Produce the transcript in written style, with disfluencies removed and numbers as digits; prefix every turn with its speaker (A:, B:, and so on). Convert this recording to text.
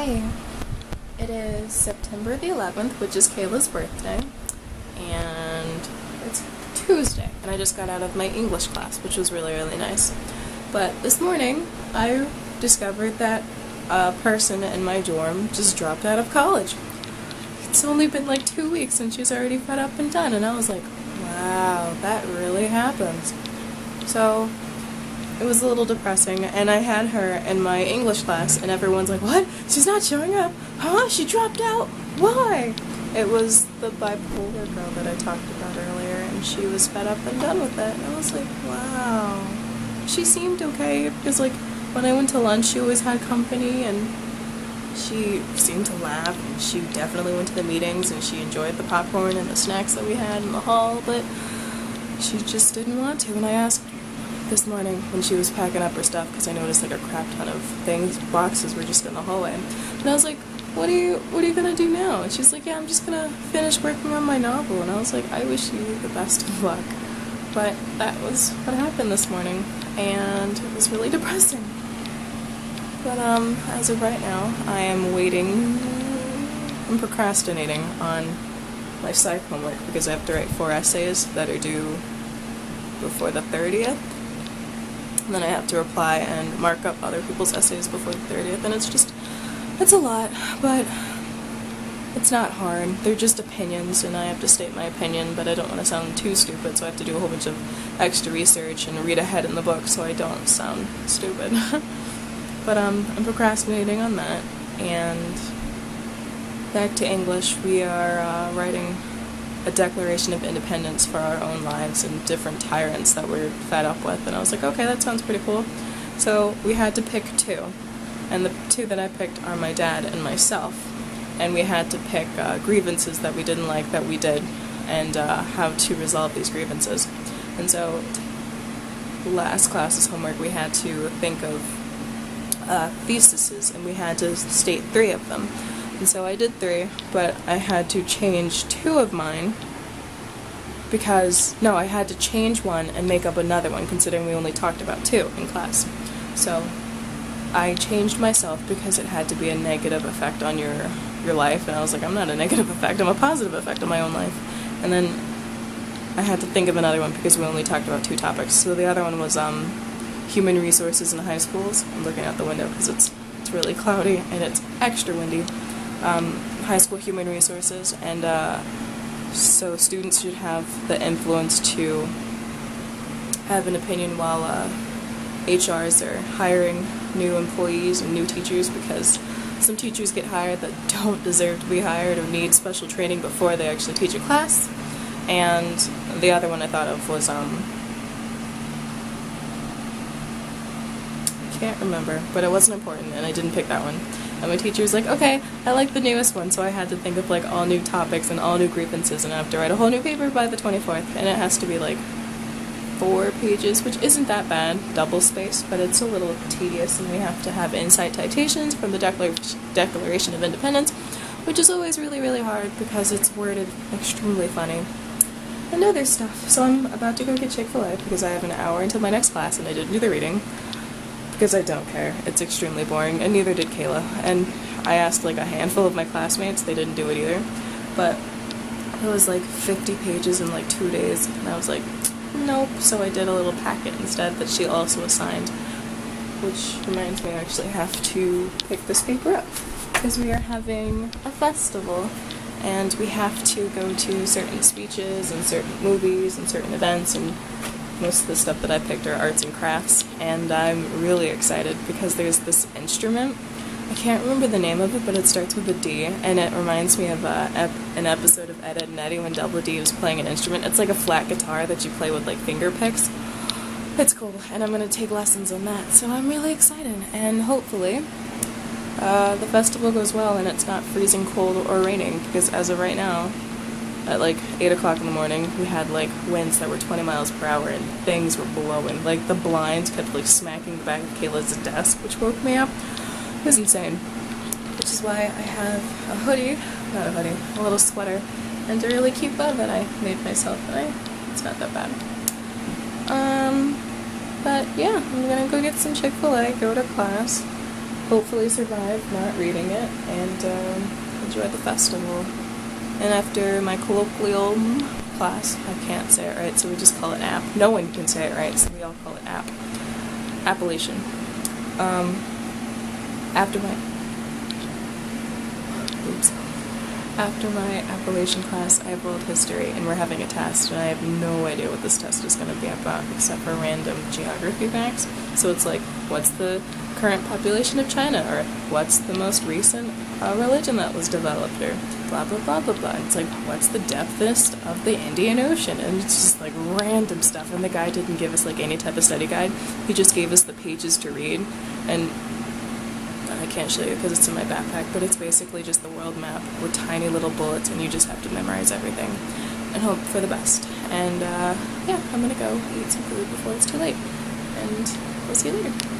A: Hi, it is September the 11th, which is Kayla's birthday, and it's Tuesday, and I just got out of my English class, which was really, really nice. But this morning, I discovered that a person in my dorm just dropped out of college. It's only been like 2 weeks and she's already fed up and done, and I was like, wow, that really happens. So it was a little depressing, and I had her in my English class, and everyone's like, what? She's not showing up? Huh? She dropped out? Why? It was the bipolar girl that I talked about earlier, and she was fed up and done with it, and I was like, wow. She seemed okay, because like, when I went to lunch, she always had company, and she seemed to laugh, and she definitely went to the meetings, and she enjoyed the popcorn and the snacks that we had in the hall, but she just didn't want to, and I asked this morning when she was packing up her stuff, because I noticed like a crap ton of things, boxes were just in the hallway, and I was like, what are you gonna do now? And she's like, yeah, I'm just gonna finish working on my novel, and I was like, I wish you the best of luck. But that was what happened this morning, and it was really depressing. But as of right now, I am I'm procrastinating on my psych homework because I have to write 4 essays that are due before the 30th. And then I have to reply and mark up other people's essays before the 30th, and it's a lot, but it's not hard. They're just opinions, and I have to state my opinion, but I don't want to sound too stupid, so I have to do a whole bunch of extra research and read ahead in the book so I don't sound stupid. But I'm procrastinating on that, and back to English, we are writing a Declaration of Independence for our own lives and different tyrants that we're fed up with, and I was like, okay, that sounds pretty cool. So we had to pick 2, and the 2 that I picked are my dad and myself, and we had to pick grievances that we didn't like that we did, and how to resolve these grievances. And so last class's homework, we had to think of theses, and we had to state 3 of them. And so I did 3, but I had to change 2 of mine I had to change 1 and make up another one, considering we only talked about 2 in class. So I changed myself because it had to be a negative effect on your life, and I was like, I'm not a negative effect, I'm a positive effect on my own life. And then I had to think of another one because we only talked about 2 topics. So the other one was human resources in high schools. I'm looking out the window because it's really cloudy and it's extra windy. High school human resources, and so students should have the influence to have an opinion while HRs are hiring new employees and new teachers, because some teachers get hired that don't deserve to be hired or need special training before they actually teach a class. And the other one I thought of was I can't remember, but it wasn't important, and I didn't pick that one. And my teacher was like, okay, I like the newest one, so I had to think of like all new topics and all new grievances, and I have to write a whole new paper by the 24th, and it has to be like 4 pages, which isn't that bad, double spaced, but it's a little tedious, and we have to have insight citations from the Declaration of Independence, which is always really, really hard because it's worded extremely funny. And other stuff. So I'm about to go get Chick-fil-A because I have an hour until my next class, and I didn't do the reading. Because I don't care. It's extremely boring, and neither did Kayla. And I asked like a handful of my classmates, they didn't do it either. But it was like 50 pages in like 2 days, and I was like, nope. So I did a little packet instead that she also assigned, which reminds me I actually have to pick this paper up, because we are having a festival, and we have to go to certain speeches and certain movies and certain events, and most of the stuff that I picked are arts and crafts, and I'm really excited because there's this instrument. I can't remember the name of it, but it starts with a D, and it reminds me of an episode of Ed, Edd n Eddy when Double D was playing an instrument. It's like a flat guitar that you play with like finger picks. It's cool, and I'm going to take lessons on that, so I'm really excited, and hopefully the festival goes well and it's not freezing cold or raining, because as of right now, at like 8 o'clock in the morning, we had like winds that were 20 miles per hour and things were blowing. Like the blinds kept like smacking the back of Kayla's desk, which woke me up. It was insane. Which is why I have a little sweater, and a really cute bow that I made myself, and it's not that bad. But yeah, I'm gonna go get some Chick-fil-A, go to class, hopefully survive not reading it, and enjoy the festival. And after my colloquial class, I can't say it right, so we just call it app. No one can say it right, so we all call it app. Appellation. After my After my Appalachian class, I have world history, and we're having a test, and I have no idea what this test is going to be about, except for random geography facts. So it's like, what's the current population of China, or what's the most recent religion that was developed, or blah blah blah blah blah. And it's like, what's the depthest of the Indian Ocean? And it's just like random stuff, and the guy didn't give us like any type of study guide. He just gave us the pages to read, and I can't show you because it's in my backpack, but it's basically just the world map with tiny little bullets, and you just have to memorize everything and hope for the best. And yeah, I'm gonna go eat some food before it's too late, and we'll see you later.